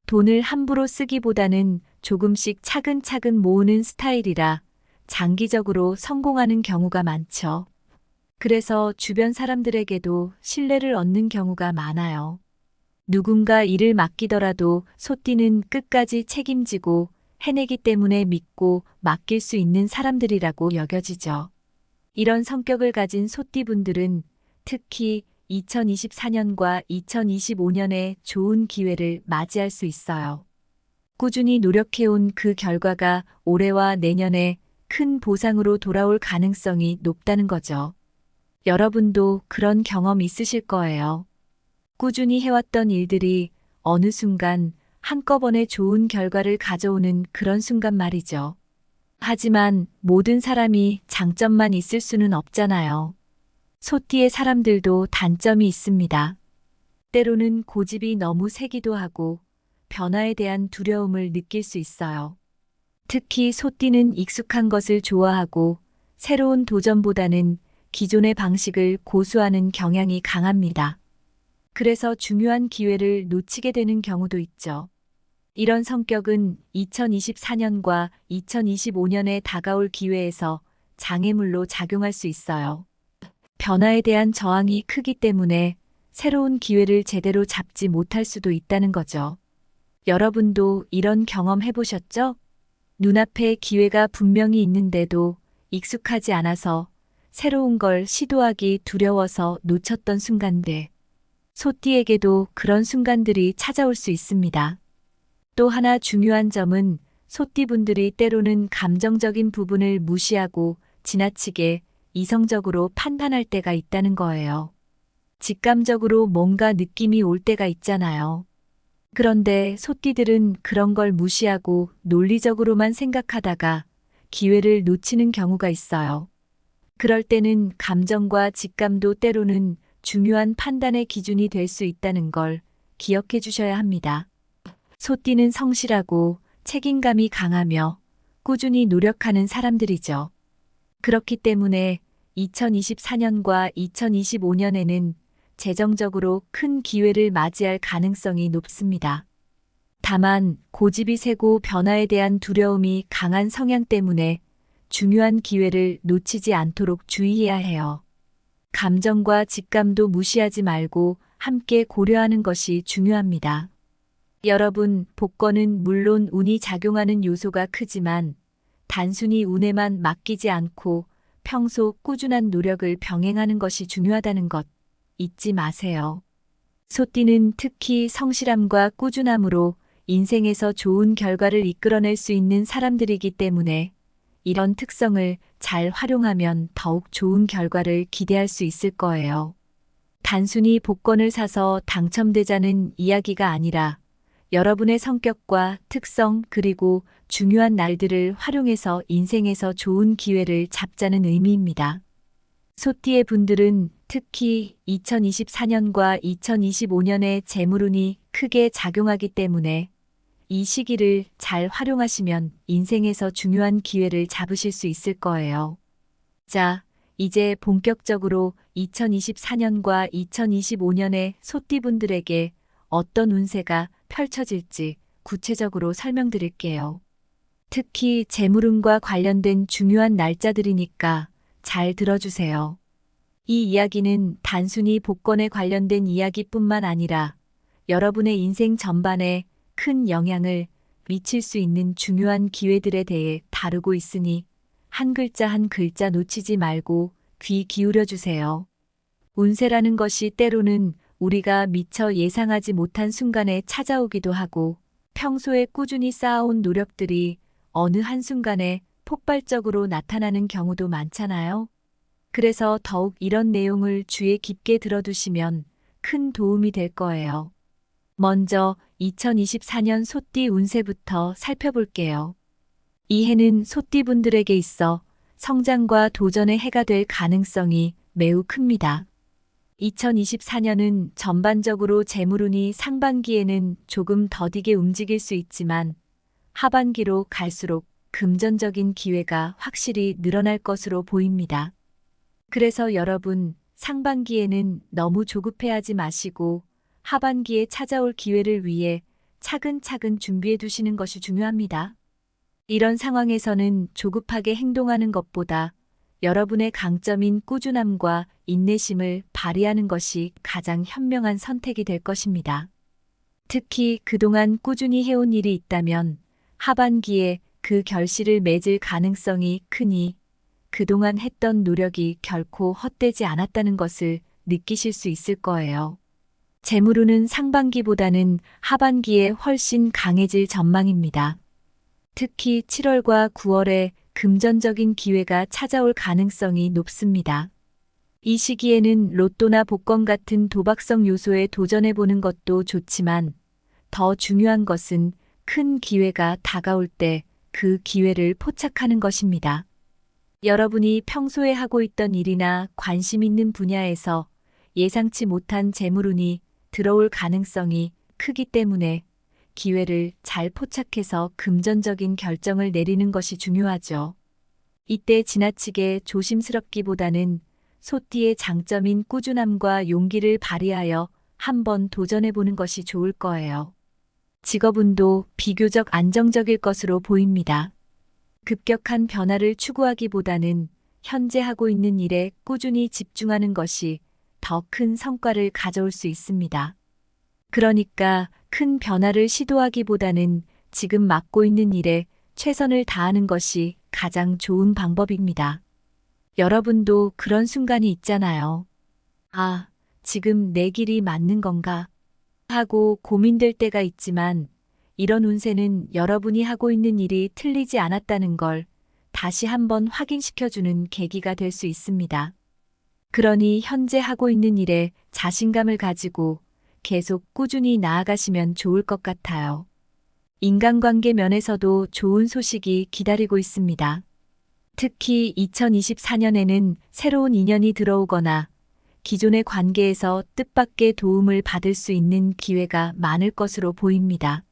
돈을 함부로 쓰기보다는 조금씩 차근차근 모으는 스타일이라 장기적으로 성공하는 경우가 많죠. 그래서 주변 사람들에게도 신뢰를 얻는 경우가 많아요. 누군가 일을 맡기더라도 소띠는 끝까지 책임지고 해내기 때문에 믿고 맡길 수 있는 사람들이라고 여겨지죠. 이런 성격을 가진 소띠분들은 특히 2024년과 2025년에 좋은 기회를 맞이할 수 있어요. 꾸준히 노력해온 그 결과가 올해와 내년에 큰 보상으로 돌아올 가능성이 높다는 거죠. 여러분도 그런 경험 있으실 거예요. 꾸준히 해왔던 일들이 어느 순간 한꺼번에 좋은 결과를 가져오는 그런 순간 말이죠. 하지만 모든 사람이 장점만 있을 수는 없잖아요. 소띠의 사람들도 단점이 있습니다. 때로는 고집이 너무 세기도 하고 변화에 대한 두려움을 느낄 수 있어요. 특히 소띠는 익숙한 것을 좋아하고 새로운 도전보다는 기존의 방식을 고수하는 경향이 강합니다. 그래서 중요한 기회를 놓치게 되는 경우도 있죠. 이런 성격은 2024년과 2025년에 다가올 기회에서 장애물로 작용할 수 있어요. 변화에 대한 저항이 크기 때문에 새로운 기회를 제대로 잡지 못할 수도 있다는 거죠. 여러분도 이런 경험 해보셨죠? 눈앞에 기회가 분명히 있는데도 익숙하지 않아서 새로운 걸 시도하기 두려워서 놓쳤던 순간들. 소띠에게도 그런 순간들이 찾아올 수 있습니다. 또 하나 중요한 점은 소띠분들이 때로는 감정적인 부분을 무시하고 지나치게 이성적으로 판단할 때가 있다는 거예요. 직감적으로 뭔가 느낌이 올 때가 있잖아요. 그런데 소띠들은 그런 걸 무시하고 논리적으로만 생각하다가 기회를 놓치는 경우가 있어요. 그럴 때는 감정과 직감도 때로는 중요한 판단의 기준이 될 수 있다는 걸 기억해 주셔야 합니다. 소띠는 성실하고 책임감이 강하며 꾸준히 노력하는 사람들이죠. 그렇기 때문에 2024년과 2025년에는 재정적으로 큰 기회를 맞이할 가능성이 높습니다. 다만 고집이 세고 변화에 대한 두려움이 강한 성향 때문에 중요한 기회를 놓치지 않도록 주의해야 해요. 감정과 직감도 무시하지 말고 함께 고려하는 것이 중요합니다. 여러분, 복권은 물론 운이 작용하는 요소가 크지만 단순히 운에만 맡기지 않고 평소 꾸준한 노력을 병행하는 것이 중요하다는 것 잊지 마세요. 소띠는 특히 성실함과 꾸준함으로 인생에서 좋은 결과를 이끌어낼 수 있는 사람들이기 때문에 이런 특성을 잘 활용하면 더욱 좋은 결과를 기대할 수 있을 거예요. 단순히 복권을 사서 당첨되자는 이야기가 아니라 여러분의 성격과 특성 그리고 중요한 날들을 활용해서 인생에서 좋은 기회를 잡자는 의미입니다. 소띠의 분들은 특히 2024년과 2025년에 재물운이 크게 작용하기 때문에 이 시기를 잘 활용하시면 인생에서 중요한 기회를 잡으실 수 있을 거예요. 자, 이제 본격적으로 2024년과 2025년의 소띠분들에게 어떤 운세가 펼쳐질지 구체적으로 설명드릴게요. 특히 재물운과 관련된 중요한 날짜들이니까 잘 들어주세요. 이 이야기는 단순히 복권에 관련된 이야기뿐만 아니라 여러분의 인생 전반에 큰 영향을 미칠 수 있는 중요한 기회들에 대해 다루고 있으니 한 글자 한 글자 놓치지 말고 귀 기울여 주세요. 운세라는 것이 때로는 우리가 미처 예상하지 못한 순간에 찾아오기도 하고 평소에 꾸준히 쌓아온 노력들이 어느 한순간에 폭발적으로 나타나는 경우도 많잖아요. 그래서 더욱 이런 내용을 주의 깊게 들어두시면 큰 도움이 될 거예요. 먼저 2024년 소띠 운세부터 살펴볼게요. 이 해는 소띠분들에게 있어 성장과 도전의 해가 될 가능성이 매우 큽니다. 2024년은 전반적으로 재물운이 상반기에는 조금 더디게 움직일 수 있지만 하반기로 갈수록 금전적인 기회가 확실히 늘어날 것으로 보입니다. 그래서 여러분, 상반기에는 너무 조급해하지 마시고 하반기에 찾아올 기회를 위해 차근차근 준비해 두시는 것이 중요합니다. 이런 상황에서는 조급하게 행동하는 것보다 여러분의 강점인 꾸준함과 인내심을 발휘하는 것이 가장 현명한 선택이 될 것입니다. 특히 그동안 꾸준히 해온 일이 있다면 하반기에 그 결실을 맺을 가능성이 크니 그동안 했던 노력이 결코 헛되지 않았다는 것을 느끼실 수 있을 거예요. 재물운은 상반기보다는 하반기에 훨씬 강해질 전망입니다. 특히 7월과 9월에 금전적인 기회가 찾아올 가능성이 높습니다. 이 시기에는 로또나 복권 같은 도박성 요소에 도전해보는 것도 좋지만 더 중요한 것은 큰 기회가 다가올 때 그 기회를 포착하는 것입니다. 여러분이 평소에 하고 있던 일이나 관심 있는 분야에서 예상치 못한 재물운이 들어올 가능성이 크기 때문에 기회를 잘 포착해서 금전적인 결정을 내리는 것이 중요하죠. 이때 지나치게 조심스럽기보다는 소띠의 장점인 꾸준함과 용기를 발휘하여 한번 도전해보는 것이 좋을 거예요. 직업운도 비교적 안정적일 것으로 보입니다. 급격한 변화를 추구하기보다는 현재 하고 있는 일에 꾸준히 집중하는 것이 더 큰 성과를 가져올 수 있습니다. 그러니까 큰 변화를 시도하기보다는 지금 맡고 있는 일에 최선을 다하는 것이 가장 좋은 방법입니다. 여러분도 그런 순간이 있잖아요. 아, 지금 내 길이 맞는 건가? 하고 고민될 때가 있지만 이런 운세는 여러분이 하고 있는 일이 틀리지 않았다는 걸 다시 한번 확인시켜주는 계기가 될 수 있습니다. 그러니 현재 하고 있는 일에 자신감을 가지고 계속 꾸준히 나아가시면 좋을 것 같아요. 인간관계 면에서도 좋은 소식이 기다리고 있습니다. 특히 2024년에는 새로운 인연이 들어오거나 기존의 관계에서 뜻밖의 도움을 받을 수 있는 기회가 많을 것으로 보입니다.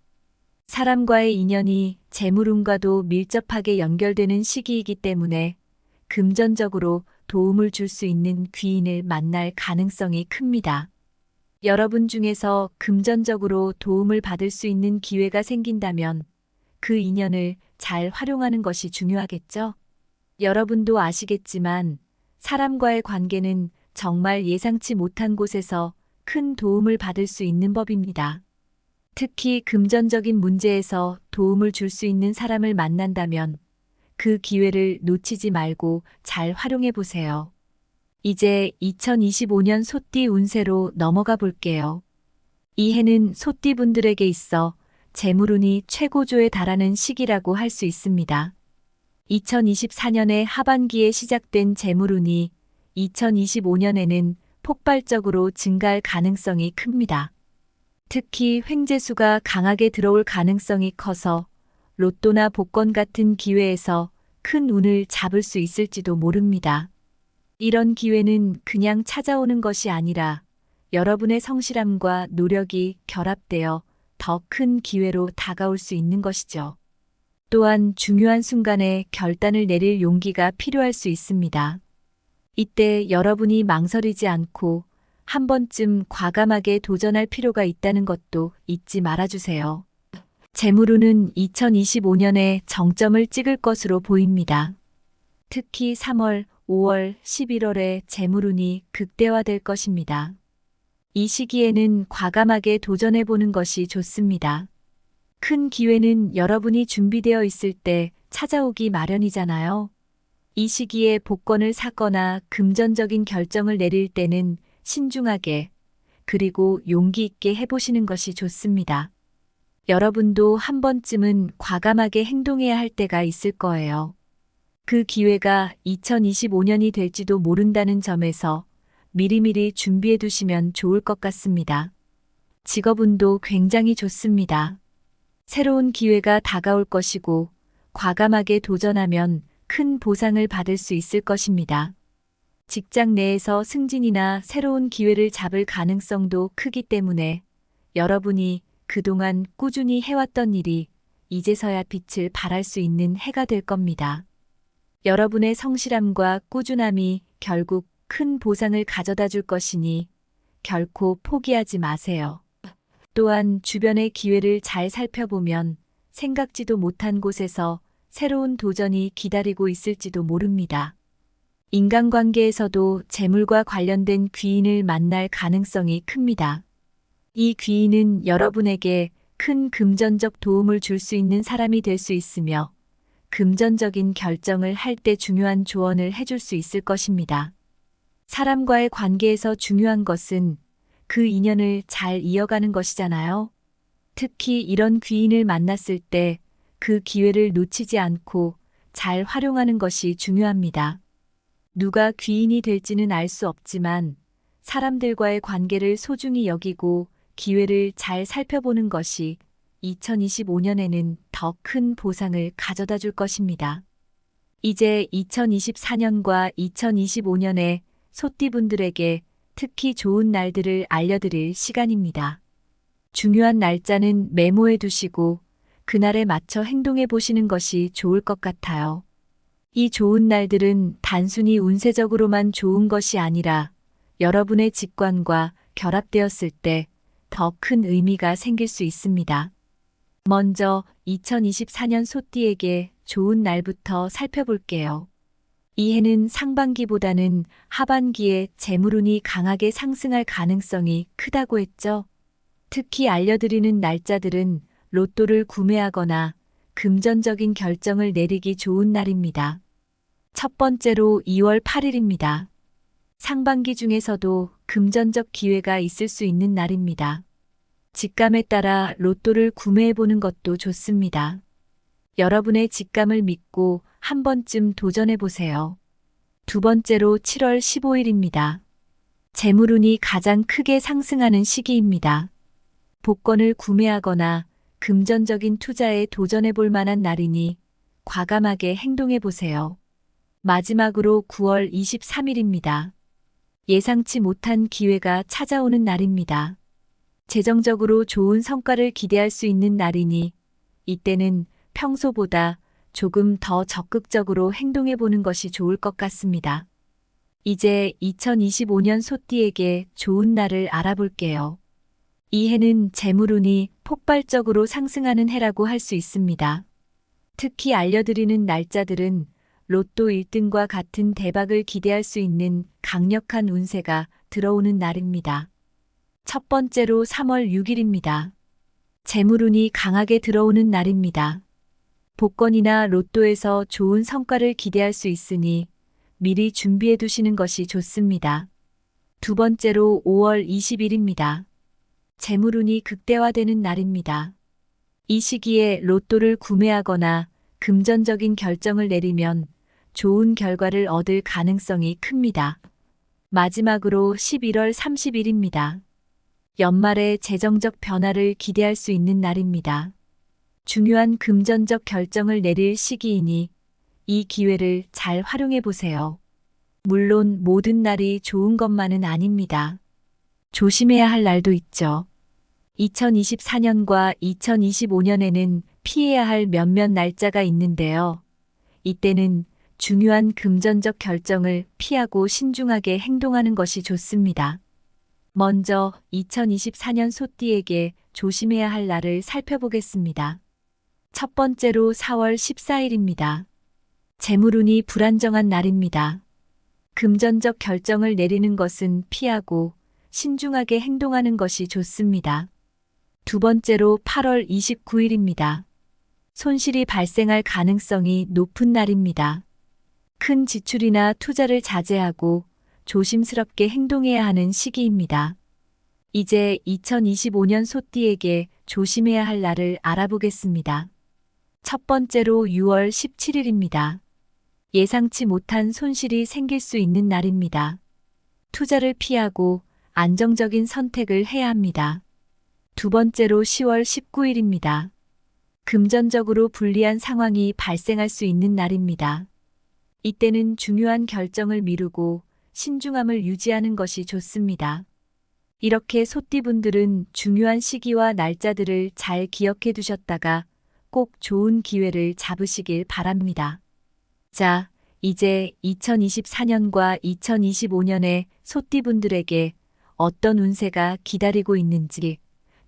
사람과의 인연이 재물운과도 밀접하게 연결되는 시기이기 때문에 금전적으로 도움을 줄 수 있는 귀인을 만날 가능성이 큽니다. 여러분 중에서 금전적으로 도움을 받을 수 있는 기회가 생긴다면 그 인연을 잘 활용하는 것이 중요하겠죠? 여러분도 아시겠지만 사람과의 관계는 정말 예상치 못한 곳에서 큰 도움을 받을 수 있는 법입니다. 특히 금전적인 문제에서 도움을 줄 수 있는 사람을 만난다면 그 기회를 놓치지 말고 잘 활용해 보세요. 이제 2025년 소띠 운세로 넘어가 볼게요. 이 해는 소띠 분들에게 있어 재물운이 최고조에 달하는 시기라고 할 수 있습니다. 2024년의 하반기에 시작된 재물운이 2025년에는 폭발적으로 증가할 가능성이 큽니다. 특히 횡재수가 강하게 들어올 가능성이 커서 로또나 복권 같은 기회에서 큰 운을 잡을 수 있을지도 모릅니다. 이런 기회는 그냥 찾아오는 것이 아니라 여러분의 성실함과 노력이 결합되어 더 큰 기회로 다가올 수 있는 것이죠. 또한 중요한 순간에 결단을 내릴 용기가 필요할 수 있습니다. 이때 여러분이 망설이지 않고 한 번쯤 과감하게 도전할 필요가 있다는 것도 잊지 말아주세요. 재물운은 2025년에 정점을 찍을 것으로 보입니다. 특히 3월, 5월, 11월에 재물운이 극대화될 것입니다. 이 시기에는 과감하게 도전해보는 것이 좋습니다. 큰 기회는 여러분이 준비되어 있을 때 찾아오기 마련이잖아요. 이 시기에 복권을 사거나 금전적인 결정을 내릴 때는 신중하게 그리고 용기 있게 해보시는 것이 좋습니다. 여러분도 한 번쯤은 과감하게 행동해야 할 때가 있을 거예요. 그 기회가 2025년이 될지도 모른다는 점에서 미리미리 준비해 두시면 좋을 것 같습니다. 직업운도 굉장히 좋습니다. 새로운 기회가 다가올 것이고 과감하게 도전하면 큰 보상을 받을 수 있을 것입니다. 직장 내에서 승진이나 새로운 기회를 잡을 가능성도 크기 때문에 여러분이 그동안 꾸준히 해왔던 일이 이제서야 빛을 발할 수 있는 해가 될 겁니다. 여러분의 성실함과 꾸준함이 결국 큰 보상을 가져다 줄 것이니 결코 포기하지 마세요. 또한 주변의 기회를 잘 살펴보면 생각지도 못한 곳에서 새로운 도전이 기다리고 있을지도 모릅니다. 인간관계에서도 재물과 관련된 귀인을 만날 가능성이 큽니다. 이 귀인은 여러분에게 큰 금전적 도움을 줄 수 있는 사람이 될 수 있으며 금전적인 결정을 할 때 중요한 조언을 해줄 수 있을 것입니다. 사람과의 관계에서 중요한 것은 그 인연을 잘 이어가는 것이잖아요. 특히 이런 귀인을 만났을 때 그 기회를 놓치지 않고 잘 활용하는 것이 중요합니다. 누가 귀인이 될지는 알 수 없지만 사람들과의 관계를 소중히 여기고 기회를 잘 살펴보는 것이 2025년에는 더 큰 보상을 가져다 줄 것입니다. 이제 2024년과 2025년에 소띠분들에게 특히 좋은 날들을 알려드릴 시간입니다. 중요한 날짜는 메모해 두시고 그날에 맞춰 행동해 보시는 것이 좋을 것 같아요. 이 좋은 날들은 단순히 운세적으로만 좋은 것이 아니라 여러분의 직관과 결합되었을 때 더 큰 의미가 생길 수 있습니다. 먼저 2024년 소띠에게 좋은 날부터 살펴볼게요. 이 해는 상반기보다는 하반기에 재물운이 강하게 상승할 가능성이 크다고 했죠. 특히 알려드리는 날짜들은 로또를 구매하거나 금전적인 결정을 내리기 좋은 날입니다. 첫 번째로 2월 8일입니다. 상반기 중에서도 금전적 기회가 있을 수 있는 날입니다. 직감에 따라 로또를 구매해보는 것도 좋습니다. 여러분의 직감을 믿고 한 번쯤 도전해보세요. 두 번째로 7월 15일입니다. 재물운이 가장 크게 상승하는 시기입니다. 복권을 구매하거나 금전적인 투자에 도전해볼 만한 날이니 과감하게 행동해보세요. 마지막으로 9월 23일입니다. 예상치 못한 기회가 찾아오는 날입니다. 재정적으로 좋은 성과를 기대할 수 있는 날이니 이때는 평소보다 조금 더 적극적으로 행동해보는 것이 좋을 것 같습니다. 이제 2025년 소띠에게 좋은 날을 알아볼게요. 이 해는 재물운이 폭발적으로 상승하는 해라고 할 수 있습니다. 특히 알려드리는 날짜들은 로또 1등과 같은 대박을 기대할 수 있는 강력한 운세가 들어오는 날입니다. 첫 번째로 3월 6일입니다. 재물운이 강하게 들어오는 날입니다. 복권이나 로또에서 좋은 성과를 기대할 수 있으니 미리 준비해 두시는 것이 좋습니다. 두 번째로 5월 20일입니다. 재물운이 극대화되는 날입니다. 이 시기에 로또를 구매하거나 금전적인 결정을 내리면 좋은 결과를 얻을 가능성이 큽니다. 마지막으로 11월 30일입니다. 연말에 재정적 변화를 기대할 수 있는 날입니다. 중요한 금전적 결정을 내릴 시기이니 이 기회를 잘 활용해 보세요. 물론 모든 날이 좋은 것만은 아닙니다. 조심해야 할 날도 있죠. 2024년과 2025년에는 피해야 할 몇몇 날짜가 있는데요. 이때는 중요한 금전적 결정을 피하고 신중하게 행동하는 것이 좋습니다. 먼저 2024년 소띠에게 조심해야 할 날을 살펴보겠습니다. 첫 번째로 4월 14일입니다. 재물운이 불안정한 날입니다. 금전적 결정을 내리는 것은 피하고 신중하게 행동하는 것이 좋습니다. 두 번째로 8월 29일입니다. 손실이 발생할 가능성이 높은 날입니다. 큰 지출이나 투자를 자제하고 조심스럽게 행동해야 하는 시기입니다. 이제 2025년 소띠에게 조심해야 할 날을 알아보겠습니다. 첫 번째로 6월 17일입니다. 예상치 못한 손실이 생길 수 있는 날입니다. 투자를 피하고 안정적인 선택을 해야 합니다. 두 번째로 10월 19일입니다. 금전적으로 불리한 상황이 발생할 수 있는 날입니다. 이때는 중요한 결정을 미루고 신중함을 유지하는 것이 좋습니다. 이렇게 소띠분들은 중요한 시기와 날짜들을 잘 기억해 두셨다가 꼭 좋은 기회를 잡으시길 바랍니다. 자, 이제 2024년과 2025년의 소띠분들에게 어떤 운세가 기다리고 있는지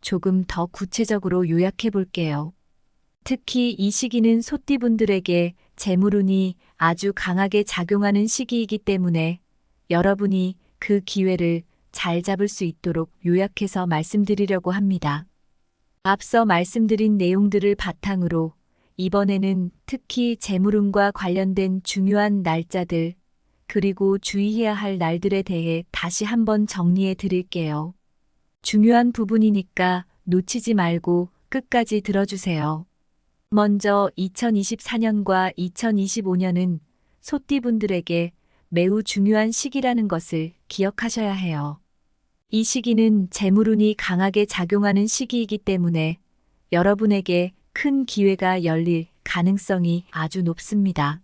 조금 더 구체적으로 요약해 볼게요. 특히 이 시기는 소띠분들에게 재물운이 아주 강하게 작용하는 시기이기 때문에 여러분이 그 기회를 잘 잡을 수 있도록 요약해서 말씀드리려고 합니다. 앞서 말씀드린 내용들을 바탕으로 이번에는 특히 재물운과 관련된 중요한 날짜들, 그리고 주의해야 할 날들에 대해 다시 한번 정리해 드릴게요. 중요한 부분이니까 놓치지 말고 끝까지 들어주세요. 먼저 2024년과 2025년은 소띠분들에게 매우 중요한 시기라는 것을 기억하셔야 해요. 이 시기는 재물운이 강하게 작용하는 시기이기 때문에 여러분에게 큰 기회가 열릴 가능성이 아주 높습니다.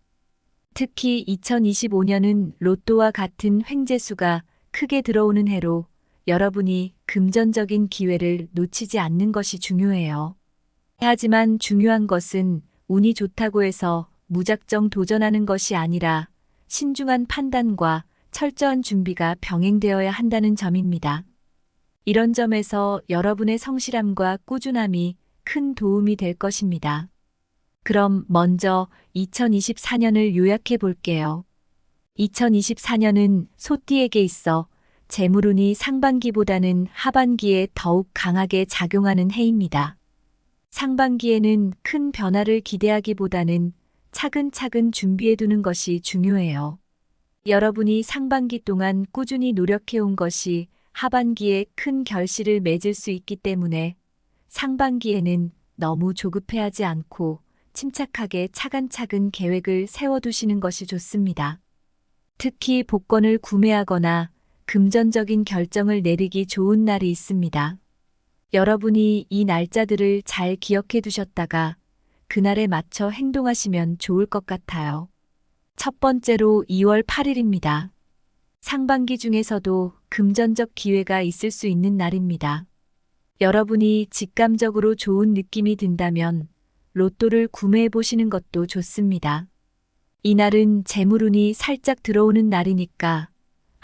특히 2025년은 로또와 같은 횡재수가 크게 들어오는 해로 여러분이 금전적인 기회를 놓치지 않는 것이 중요해요. 하지만 중요한 것은 운이 좋다고 해서 무작정 도전하는 것이 아니라 신중한 판단과 철저한 준비가 병행되어야 한다는 점입니다. 이런 점에서 여러분의 성실함과 꾸준함이 큰 도움이 될 것입니다. 그럼 먼저 2024년을 요약해 볼게요. 2024년은 소띠에게 있어 재물운이 상반기보다는 하반기에 더욱 강하게 작용하는 해입니다. 상반기에는 큰 변화를 기대하기보다는 차근차근 준비해 두는 것이 중요해요. 여러분이 상반기 동안 꾸준히 노력해온 것이 하반기에 큰 결실을 맺을 수 있기 때문에 상반기에는 너무 조급해하지 않고 침착하게 차근차근 계획을 세워두시는 것이 좋습니다. 특히 복권을 구매하거나 금전적인 결정을 내리기 좋은 날이 있습니다. 여러분이 이 날짜들을 잘 기억해 두셨다가 그날에 맞춰 행동하시면 좋을 것 같아요. 첫 번째로 2월 8일입니다. 상반기 중에서도 금전적 기회가 있을 수 있는 날입니다. 여러분이 직감적으로 좋은 느낌이 든다면 로또를 구매해 보시는 것도 좋습니다. 이날은 재물운이 살짝 들어오는 날이니까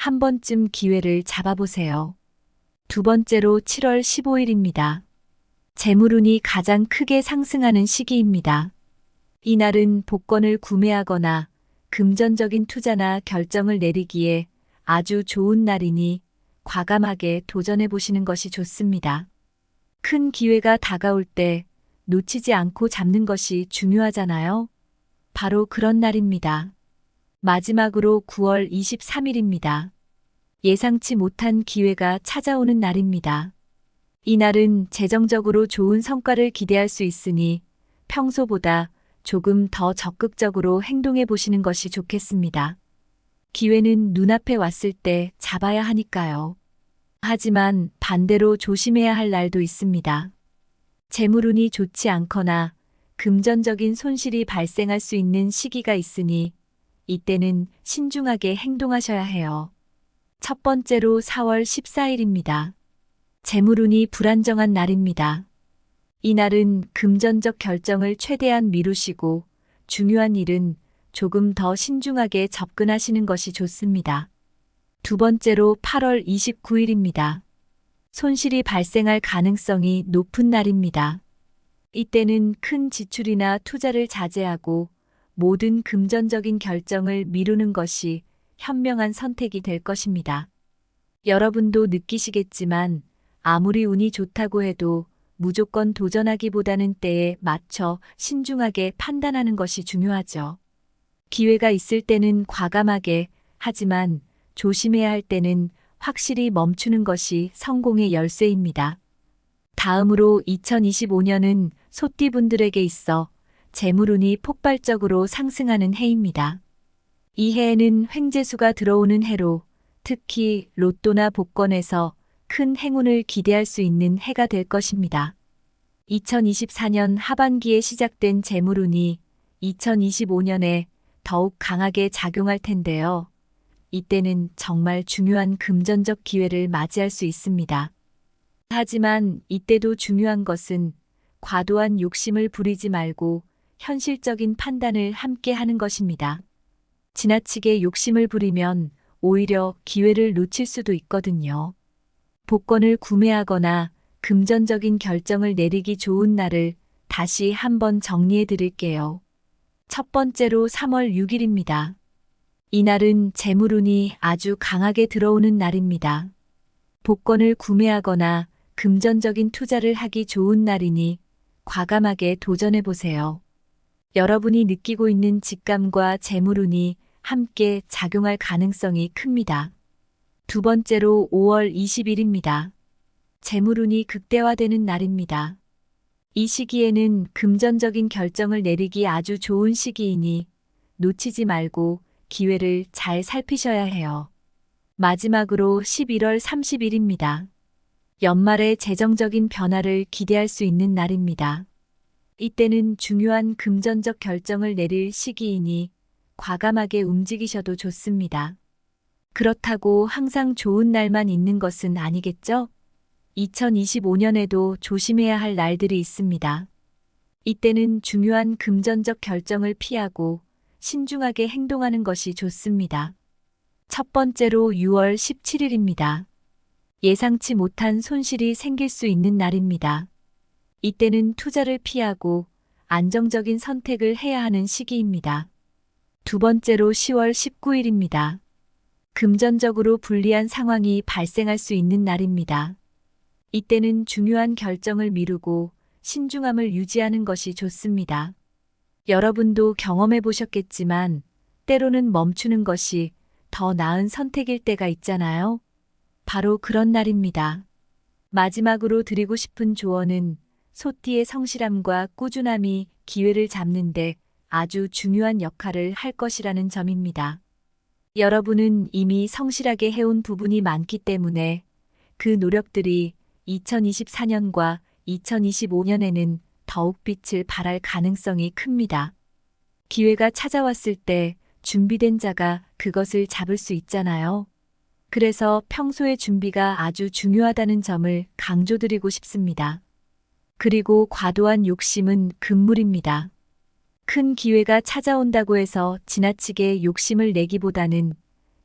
한 번쯤 기회를 잡아보세요. 두 번째로 7월 15일입니다. 재물운이 가장 크게 상승하는 시기입니다. 이날은 복권을 구매하거나 금전적인 투자나 결정을 내리기에 아주 좋은 날이니 과감하게 도전해 보시는 것이 좋습니다. 큰 기회가 다가올 때 놓치지 않고 잡는 것이 중요하잖아요. 바로 그런 날입니다. 마지막으로 9월 23일입니다. 예상치 못한 기회가 찾아오는 날입니다. 이날은 재정적으로 좋은 성과를 기대할 수 있으니 평소보다 조금 더 적극적으로 행동해 보시는 것이 좋겠습니다. 기회는 눈앞에 왔을 때 잡아야 하니까요. 하지만 반대로 조심해야 할 날도 있습니다. 재물운이 좋지 않거나 금전적인 손실이 발생할 수 있는 시기가 있으니 이때는 신중하게 행동하셔야 해요. 첫 번째로 4월 14일입니다. 재물운이 불안정한 날입니다. 이날은 금전적 결정을 최대한 미루시고 중요한 일은 조금 더 신중하게 접근하시는 것이 좋습니다. 두 번째로 8월 29일입니다. 손실이 발생할 가능성이 높은 날입니다. 이때는 큰 지출이나 투자를 자제하고 모든 금전적인 결정을 미루는 것이 현명한 선택이 될 것입니다. 여러분도 느끼시겠지만 아무리 운이 좋다고 해도 무조건 도전하기보다는 때에 맞춰 신중하게 판단하는 것이 중요하죠. 기회가 있을 때는 과감하게, 하지만 조심해야 할 때는 확실히 멈추는 것이 성공의 열쇠입니다. 다음으로 2025년은 소띠분들에게 있어 재물운이 폭발적으로 상승하는 해입니다. 이 해에는 횡재수가 들어오는 해로 특히 로또나 복권에서 큰 행운을 기대할 수 있는 해가 될 것입니다. 2024년 하반기에 시작된 재물운이 2025년에 더욱 강하게 작용할 텐데요. 이때는 정말 중요한 금전적 기회를 맞이할 수 있습니다. 하지만 이때도 중요한 것은 과도한 욕심을 부리지 말고 현실적인 판단을 함께 하는 것입니다. 지나치게 욕심을 부리면 오히려 기회를 놓칠 수도 있거든요. 복권을 구매하거나 금전적인 결정을 내리기 좋은 날을 다시 한번 정리해 드릴게요. 첫 번째로 3월 6일입니다. 이날은 재물운이 아주 강하게 들어오는 날입니다. 복권을 구매하거나 금전적인 투자를 하기 좋은 날이니 과감하게 도전해 보세요. 여러분이 느끼고 있는 직감과 재물운이 함께 작용할 가능성이 큽니다. 두 번째로 5월 20일입니다. 재물운이 극대화되는 날입니다. 이 시기에는 금전적인 결정을 내리기 아주 좋은 시기이니 놓치지 말고 기회를 잘 살피셔야 해요. 마지막으로 11월 30일입니다. 연말에 재정적인 변화를 기대할 수 있는 날입니다. 이때는 중요한 금전적 결정을 내릴 시기이니 과감하게 움직이셔도 좋습니다. 그렇다고 항상 좋은 날만 있는 것은 아니겠죠? 2025년에도 조심해야 할 날들이 있습니다. 이때는 중요한 금전적 결정을 피하고 신중하게 행동하는 것이 좋습니다. 첫 번째로 6월 17일입니다. 예상치 못한 손실이 생길 수 있는 날입니다. 이때는 투자를 피하고 안정적인 선택을 해야 하는 시기입니다. 두 번째로 10월 19일입니다. 금전적으로 불리한 상황이 발생할 수 있는 날입니다. 이때는 중요한 결정을 미루고 신중함을 유지하는 것이 좋습니다. 여러분도 경험해 보셨겠지만 때로는 멈추는 것이 더 나은 선택일 때가 있잖아요. 바로 그런 날입니다. 마지막으로 드리고 싶은 조언은 소띠의 성실함과 꾸준함이 기회를 잡는데 아주 중요한 역할을 할 것이라는 점입니다. 여러분은 이미 성실하게 해온 부분이 많기 때문에 그 노력들이 2024년과 2025년에는 더욱 빛을 발할 가능성이 큽니다. 기회가 찾아왔을 때 준비된 자가 그것을 잡을 수 있잖아요. 그래서 평소의 준비가 아주 중요하다는 점을 강조드리고 싶습니다. 그리고 과도한 욕심은 금물입니다. 큰 기회가 찾아온다고 해서 지나치게 욕심을 내기보다는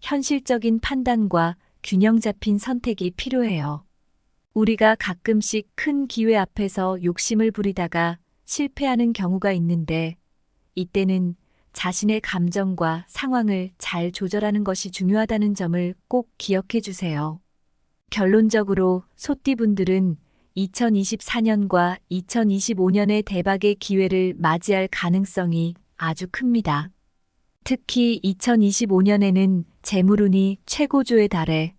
현실적인 판단과 균형 잡힌 선택이 필요해요. 우리가 가끔씩 큰 기회 앞에서 욕심을 부리다가 실패하는 경우가 있는데, 이때는 자신의 감정과 상황을 잘 조절하는 것이 중요하다는 점을 꼭 기억해 주세요. 결론적으로 소띠분들은 2024년과 2025년의 대박의 기회를 맞이할 가능성이 아주 큽니다. 특히 2025년에는 재물운이 최고조에 달해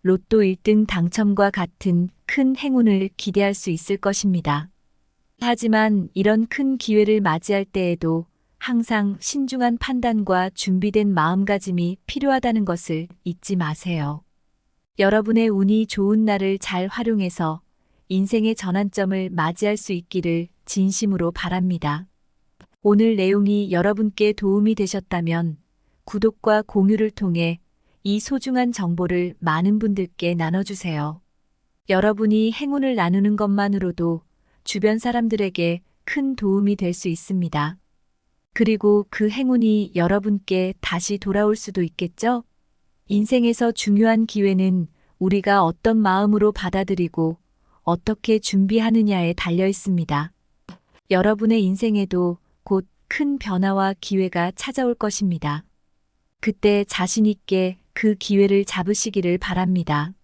로또 1등 당첨과 같은 큰 행운을 기대할 수 있을 것입니다. 하지만 이런 큰 기회를 맞이할 때에도 항상 신중한 판단과 준비된 마음가짐이 필요하다는 것을 잊지 마세요. 여러분의 운이 좋은 날을 잘 활용해서 인생의 전환점을 맞이할 수 있기를 진심으로 바랍니다. 오늘 내용이 여러분께 도움이 되셨다면 구독과 공유를 통해 이 소중한 정보를 많은 분들께 나눠주세요. 여러분이 행운을 나누는 것만으로도 주변 사람들에게 큰 도움이 될 수 있습니다. 그리고 그 행운이 여러분께 다시 돌아올 수도 있겠죠? 인생에서 중요한 기회는 우리가 어떤 마음으로 받아들이고 어떻게 준비하느냐에 달려 있습니다. 여러분의 인생에도 곧 큰 변화와 기회가 찾아올 것입니다. 그때 자신 있게 그 기회를 잡으시기를 바랍니다.